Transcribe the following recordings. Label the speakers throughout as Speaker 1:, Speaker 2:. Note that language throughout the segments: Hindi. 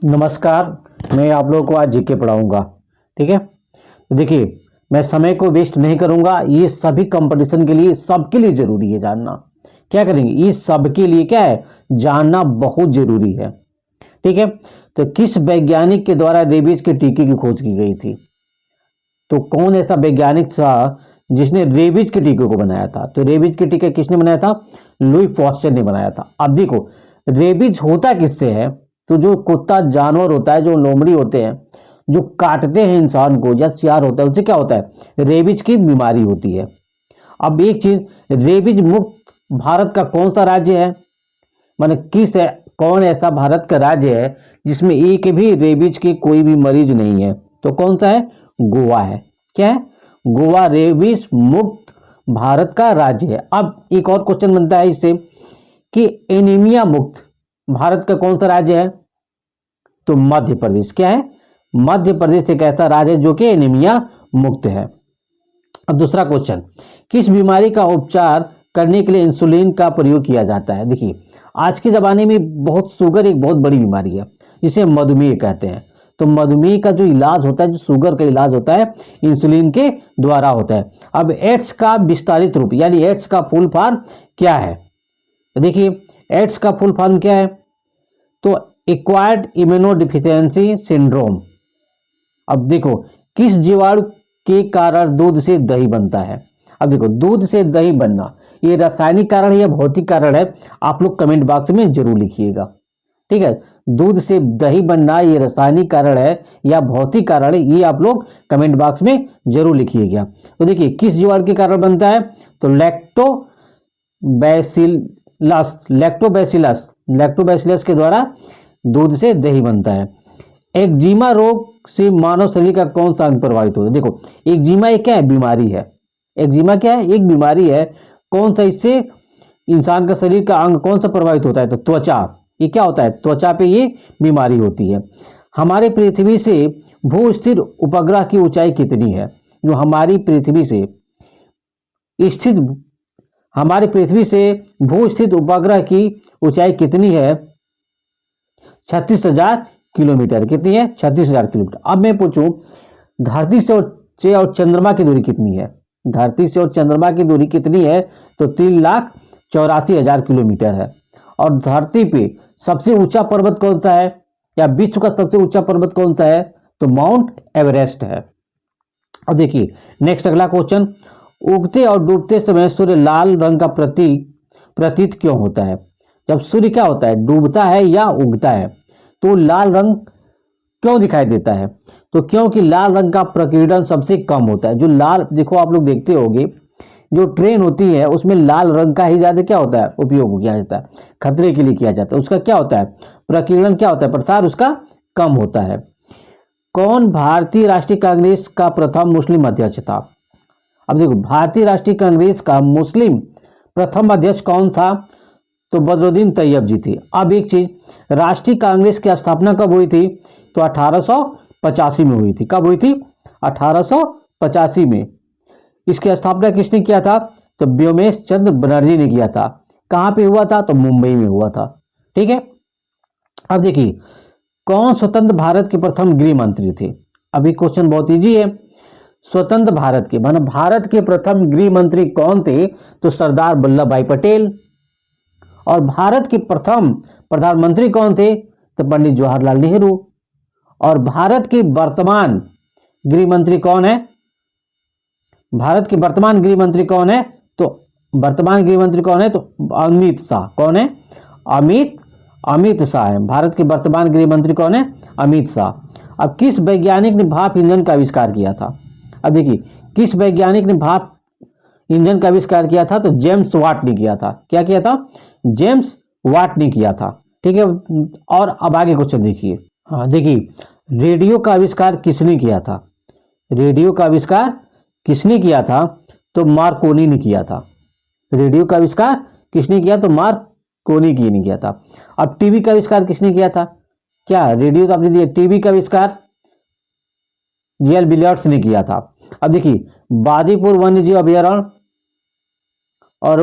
Speaker 1: नमस्कार। मैं आप लोगों को आज जीके पढ़ाऊंगा। ठीक है, तो देखिए, मैं समय को वेस्ट नहीं करूंगा। ये सभी कंपटीशन के लिए, सबके लिए जरूरी है जानना। क्या करेंगे, ये सबके लिए क्या है, जानना बहुत जरूरी है। ठीक है, तो किस वैज्ञानिक के द्वारा रेबीज के टीके की खोज की गई थी? तो कौन ऐसा वैज्ञानिक था जिसने रेबीज के टीके को बनाया था? तो रेबीज के टीके किसने बनाया था? लुई पॉस्चर ने बनाया था। अब देखो, रेबीज होता किससे है? तो जो कुत्ता जानवर होता है, जो लोमड़ी होते हैं, जो काटते हैं इंसान को, या सियार होता है, उससे क्या होता है? रेबीज की बीमारी होती है। अब एक चीज, रेबीज मुक्त भारत का कौन सा राज्य है? माने किस है, कौन ऐसा भारत का राज्य है जिसमें एक भी रेबीज के कोई भी मरीज नहीं है? तो कौन सा है? गोवा है। क्या है? गोवा रेबीज मुक्त भारत का राज्य है। अब एक और क्वेश्चन बनता है इससे कि एनीमिया मुक्त भारत का कौन सा राज्य है? तो मध्य प्रदेश। क्या है? मध्य प्रदेश एक ऐसा राज्य है जो कि एनीमिया मुक्त है। अब दूसरा क्वेश्चन, किस बीमारी का उपचार करने के लिए इंसुलिन का प्रयोग किया जाता है? देखिए, आज के ज़माने में बहुत शुगर एक बहुत बड़ी बीमारी है, जिसे मधुमेह कहते हैं। तो मधुमेह का जो इलाज होता है, जो शुगर का इलाज होता है, इंसुलिन के द्वारा होता है। अब एड्स का विस्तारित रूप यानी एड्स का फुल फॉर्म क्या है? तो देखिए, एड्स का फुल फॉर्म क्या है? तो एक्वायर्ड इम्यूनोडिफिशियंसी सिंड्रोम। अब देखो, किस जीवाणु के कारण दूध से दही बनता है? अब देखो, दूध से दही बनना ये रासायनिक कारण है या भौतिक कारण है? आप लोग कमेंट बॉक्स में जरूर लिखिएगा। ठीक है, दूध से दही बनना ये रासायनिक कारण है या भौतिक कारण है, ये आप लोग कमेंट बॉक्स में जरूर लिखिएगा। तो देखिए, किस जीवाणु के कारण बनता है? तो लैक्टोबैसिलस के द्वारा दूध से दही बनता है। एक्जिमा रोग से मानव शरीर का कौन सा अंग प्रभावित होता है? देखो, एक्जिमा एक क्या है? बीमारी है। एक्जिमा क्या है? एक बीमारी है। कौन सा इससे इंसान का शरीर का अंग कौन सा प्रभावित होता है? तो त्वचा। ये क्या होता है? त्वचा पे ये बीमारी होती है। हमारे पृथ्वी से भू स्थिर उपग्रह की ऊंचाई कितनी है? जो स्थित हमारी पृथ्वी से भू स्थित उपग्रह की ऊंचाई कितनी है? 36,000 किलोमीटर। कितनी है? 36,000 किलोमीटर। अब मैं पूछूं, धरती से और चंद्रमा की दूरी कितनी है? धरती से और चंद्रमा की दूरी कितनी है? तो 3,84,000 किलोमीटर है। और धरती पे सबसे ऊंचा पर्वत कौन सा है, या विश्व का सबसे ऊंचा पर्वत कौन सा है? तो माउंट एवरेस्ट है। और देखिए, नेक्स्ट अगला क्वेश्चन, उगते और डूबते समय सूर्य लाल रंग का प्रतीत क्यों होता है? जब सूर्य क्या होता है, डूबता है या उगता है, तो लाल रंग क्यों दिखाई देता है? तो क्योंकि लाल रंग का प्रकीर्णन सबसे कम होता है। जो लाल, देखो आप लोग देखते होंगे, जो ट्रेन होती है उसमें लाल रंग का ही ज्यादा क्या होता है, उपयोग किया जाता है, खतरे के लिए किया जाता है। उसका क्या होता है, प्रकीर्णन क्या होता है, प्रसार उसका कम होता है। कौन भारतीय राष्ट्रीय कांग्रेस का प्रथम मुस्लिम अध्यक्ष था? अब देखो, भारतीय राष्ट्रीय कांग्रेस का मुस्लिम प्रथम अध्यक्ष कौन था? तो बदरुद्दीन तैयब जी थे। अब एक चीज, राष्ट्रीय कांग्रेस की स्थापना कब हुई थी? तो 1885 में हुई थी। कब हुई थी? 1885 में। इसकी स्थापना किसने किया था? तो व्योमेश चंद्र बनर्जी ने किया था। कहां पे हुआ था? तो मुंबई में हुआ था। ठीक है, अब देखिए, कौन स्वतंत्र भारत के प्रथम गृह मंत्री थे? अभी क्वेश्चन बहुत इजी है। स्वतंत्र भारत के माने भारत के प्रथम गृह मंत्री कौन थे? तो सरदार वल्लभ भाई पटेल। और भारत के प्रथम प्रधानमंत्री कौन थे? तो पंडित जवाहरलाल नेहरू। और भारत के वर्तमान गृह मंत्री कौन है? भारत के वर्तमान गृह मंत्री कौन है? तो वर्तमान गृह मंत्री कौन है? तो अमित शाह। कौन है? अमित शाह है। भारत के वर्तमान गृह मंत्री कौन है? अमित शाह। अब किस वैज्ञानिक ने भाप ईंधन का आविष्कार किया था? अब देखिए, किस वैज्ञानिक ने भाप ईंधन का आविष्कार किया था? तो जेम्स वाट ने किया था। क्या किया था? जेम्स वाट ने किया था। ठीक है, और अब आगे क्वेश्चन देखिए। हाँ देखिए, रेडियो का आविष्कार किसने किया था? रेडियो का आविष्कार किसने किया था? तो मार्कोनी ने किया था। रेडियो का आविष्कार किसने किया? तो मार्कोनी की ने किया था। अब टीवी का आविष्कार किसने किया था? क्या रेडियो तो आपने दिया, टीवी का आविष्कार जीएल बिलियर्ड्स ने किया था। अब देखिए, बादीपुर वन्यजीव अभयारण्य और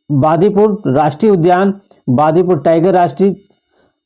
Speaker 1: बादीपुर राष्ट्रीय उद्यान, बादीपुर टाइगर राष्ट्रीय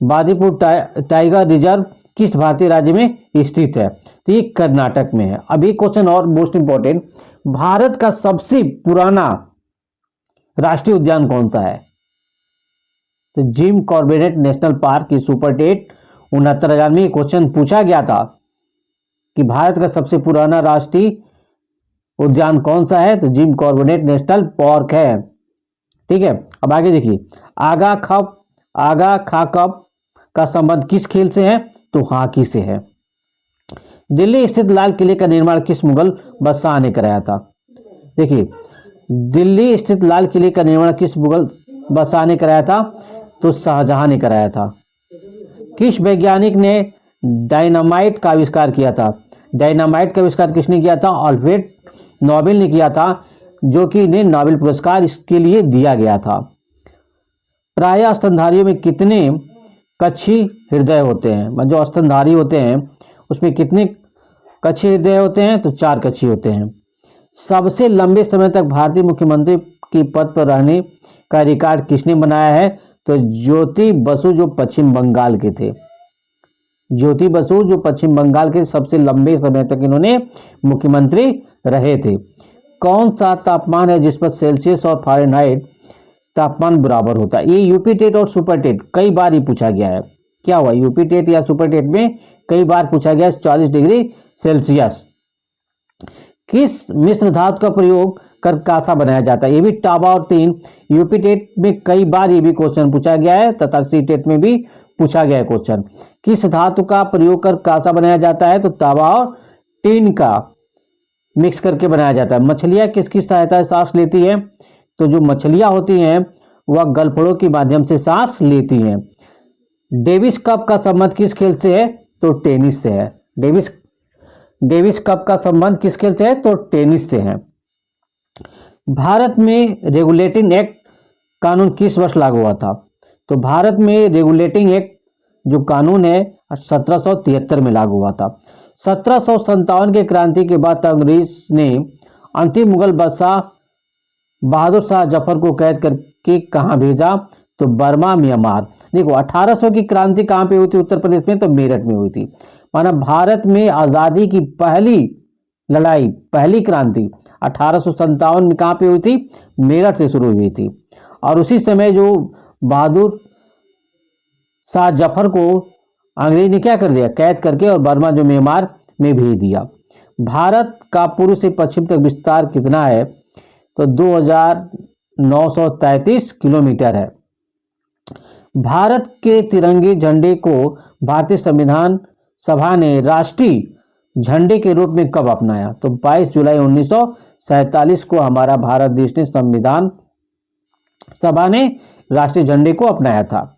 Speaker 1: बांदीपुर टाइगर रिजर्व किस भारतीय राज्य में स्थित है? तो ये कर्नाटक में है। अब एक क्वेश्चन और मोस्ट इंपॉर्टेंट, भारत का सबसे पुराना राष्ट्रीय उद्यान कौन सा है? तो जिम कॉर्बेट नेशनल पार्क की सुपर टेट 69,000 में क्वेश्चन पूछा गया था कि भारत का सबसे पुराना राष्ट्रीय उद्यान कौन सा है? तो जिम कॉर्बेट नेशनल पार्क है। ठीक है, अब आगे देखिए, आगा खा कप का संबंध किस खेल से है? तो हॉकी से है। दिल्ली स्थित लाल किले का निर्माण किस मुगल बादशाह ने कराया था? देखिए, दिल्ली स्थित लाल किले का निर्माण किस मुगल बादशाह ने कराया था? तो शाहजहां ने कराया था। किस वैज्ञानिक ने डायनामाइट का आविष्कार किया था? डायनामाइट का आविष्कार किसने किया था? अल्फ्रेड नोबेल ने किया था, जो कि इन्हें नोबेल पुरस्कार इसके लिए दिया गया था। प्रायः स्तनधारियों में कितने कच्छी हृदय होते हैं? जो स्तनधारी होते हैं उसमें कितने कच्छी हृदय होते हैं? तो 4 कच्छी होते हैं। सबसे लंबे समय तक भारतीय मुख्यमंत्री के पद पर रहने का रिकॉर्ड किसने बनाया है? तो ज्योति बसु, जो पश्चिम बंगाल के थे। ज्योति बसु जो पश्चिम बंगाल के सबसे लंबे समय तक इन्होंने मुख्यमंत्री रहे थे। कौन सा तापमान है जिस पर सेल्सियस और फ़ारेनहाइट तापमान बराबर होता है? ये यूपी टेट और सुपर टेट कई बार ही पूछा गया है। क्या हुआ, यूपी टेट या सुपर टेट में कई बार पूछा गया 40 डिग्री सेल्सियस। किस मिश्र धातु का प्रयोग कर कांसा बनाया जाता है? ये भी टाबा और 3 यूपी टेट में कई बार ये भी क्वेश्चन पूछा गया है तथा सी टेट में भी पूछा गया है क्वेश्चन। किस धातु का प्रयोग कर कांसा बनाया जाता है? तो तांबा और टीन का मिक्स करके बनाया जाता है। मछलियां किसकी सहायता से सांस लेती है? तो जो मछलियां होती हैं वह गलफड़ों के माध्यम से सांस लेती हैं। डेविस कप का संबंध किस खेल से है? तो टेनिस से है। डेविस कप का संबंध किस खेल से है? तो टेनिस से है। भारत में रेगुलेटिंग एक्ट कानून किस वर्ष लागू हुआ था? तो भारत में रेगुलेटिंग एक्ट जो कानून है 1773 में लागू हुआ था। 1757 के क्रांति के बाद अंग्रेज ने अंतिम मुगल बादशाह बहादुर शाह जफर को कैद करके कहाँ भेजा? तो बर्मा, म्यांमार। देखो, 1800 की क्रांति कहाँ पे हुई थी? उत्तर प्रदेश में, तो मेरठ में हुई थी। माना भारत में आज़ादी की पहली लड़ाई, पहली क्रांति 1857 में कहाँ पे हुई थी? मेरठ से शुरू हुई थी। और उसी समय जो बहादुर शाह जफर को अंग्रेज ने क्या कर दिया? कैद करके, और बर्मा जो म्यांमार में भेज दिया। भारत का पूर्व से पश्चिम तक विस्तार कितना है? तो 2933 किलोमीटर है। भारत के तिरंगे झंडे को भारतीय संविधान सभा ने राष्ट्रीय झंडे के रूप में कब अपनाया? तो 22 जुलाई 1947 को हमारा भारत देश ने संविधान सभा ने राष्ट्रीय झंडे को अपनाया था।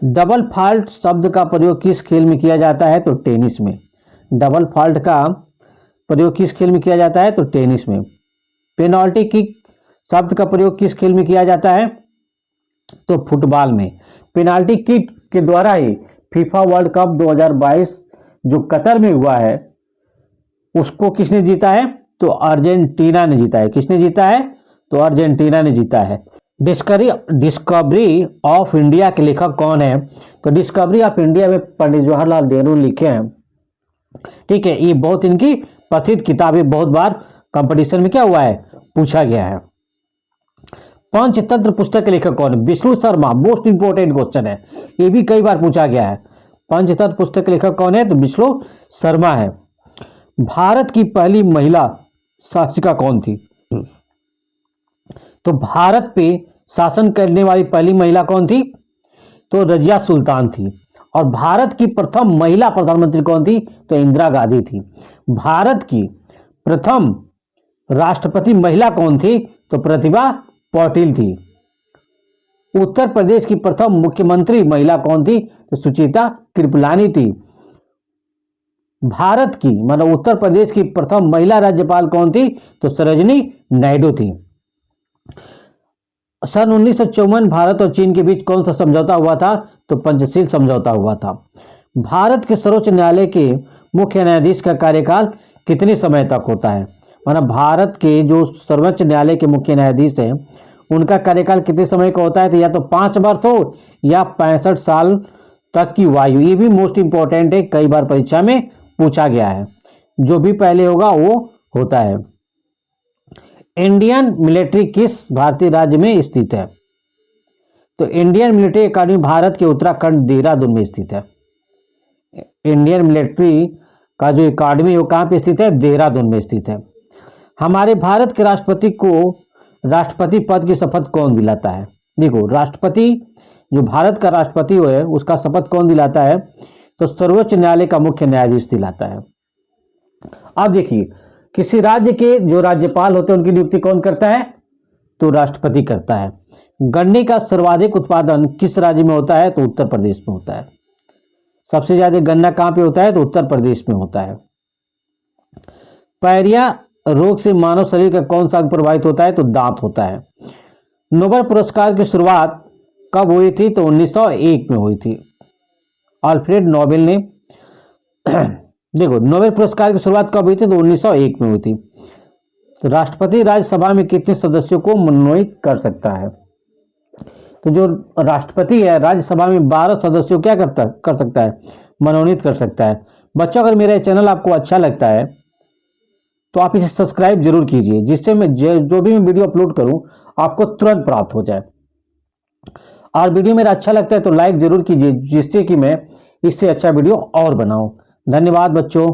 Speaker 1: डबल फॉल्ट शब्द का प्रयोग किस खेल में किया जाता है? तो टेनिस में। डबल फॉल्ट का प्रयोग किस खेल में किया जाता है? तो टेनिस में। पेनाल्टी किक शब्द का प्रयोग किस खेल में किया जाता है? तो फुटबॉल में। पेनाल्टी किक के द्वारा ही फीफा वर्ल्ड कप 2022 जो कतर में हुआ है उसको किसने जीता है? तो अर्जेंटीना ने जीता है। किसने जीता है? तो अर्जेंटीना ने जीता है। डिस्कवरी ऑफ इंडिया के लेखक कौन है? तो डिस्कवरी ऑफ इंडिया में पंडित जवाहरलाल नेहरू लिखे हैं। ठीक है, ये बहुत इनकी प्रसिद्ध किताबें, बहुत बार कंपटीशन में क्या हुआ है? पूछा गया है। पंचतंत्र पुस्तक के लेखक कौन है? Vishnu Sharma. Most important question है, ये भी कई बार पूछा गया है। पंचतंत्र पुस्तक के लेखक कौन है? तो विष्णु शर्मा है। भारत की पहली महिला शासिका कौन थी? तो भारत पे शासन करने वाली पहली महिला कौन थी? तो रजिया सुल्तान थी। और भारत की प्रथम महिला प्रधानमंत्री कौन थी? तो इंदिरा गांधी थी। भारत की प्रथम राष्ट्रपति महिला कौन थी? तो प्रतिभा पाटिल थी। उत्तर प्रदेश की प्रथम मुख्यमंत्री महिला कौन थी? तो सुचित्रा कृपलानी थी। भारत की मतलब उत्तर प्रदेश की प्रथम महिला राज्यपाल कौन थी? तो सरोजिनी नायडू थी। सन 1954 भारत और चीन के बीच कौन सा समझौता हुआ था? तो पंचशील समझौता हुआ था। भारत के सर्वोच्च न्यायालय के मुख्य न्यायाधीश का कार्यकाल कितने समय तक होता है? मतलब भारत के जो सर्वोच्च न्यायालय के मुख्य न्यायाधीश हैं उनका कार्यकाल कितने समय का होता है, तो या तो 5 वर्ष हो या 65 साल तक की वायु। ये भी मोस्ट इंपॉर्टेंट है, कई बार परीक्षा में पूछा गया है, जो भी पहले होगा वो होता है। इंडियन मिलिट्री किस भारतीय राज्य में स्थित है, तो इंडियन मिलिट्री अकादमी भारत के उत्तराखंड देहरादून में स्थित है। इंडियन मिलिट्री का जो अकादमी है वो कहाँ पे स्थित है, देहरादून में स्थित है। हमारे भारत के राष्ट्रपति को राष्ट्रपति पद की शपथ कौन दिलाता है, देखो राष्ट्रपति जो भारत का राष्ट्रपति है उसका शपथ कौन दिलाता है, तो सर्वोच्च न्यायालय का मुख्य न्यायाधीश दिलाता है। अब देखिए किसी राज्य के जो राज्यपाल होते हैं उनकी नियुक्ति कौन करता है, तो राष्ट्रपति करता है। गन्ने का सर्वाधिक उत्पादन किस राज्य में होता है, तो उत्तर प्रदेश में होता है। सबसे ज्यादा गन्ना कहां पे होता है, तो उत्तर प्रदेश में होता है। पायरिया रोग से मानव शरीर का कौन सा अंग प्रभावित होता है, तो दांत होता है। नोबेल पुरस्कार की शुरुआत कब हुई थी, तो 1901 में हुई थी। अल्फ्रेड नोबेल ने देखो नोबेल पुरस्कार की शुरुआत कब हुई थी, तो 1901 में हुई थी। तो राष्ट्रपति राज्यसभा में कितने सदस्यों को मनोनीत कर सकता है, तो जो राष्ट्रपति है राज्यसभा में 12 सदस्यों क्या कर सकता है, मनोनीत कर सकता है। बच्चों अगर मेरा चैनल आपको अच्छा लगता है तो आप इसे सब्सक्राइब जरूर कीजिए, जिससे मैं जो भी मैं वीडियो अपलोड करूं आपको तुरंत प्राप्त हो जाए। और वीडियो मेरा अच्छा लगता है तो लाइक जरूर कीजिए, जिससे कि मैं इससे अच्छा वीडियो और बनाऊं। धन्यवाद बच्चों।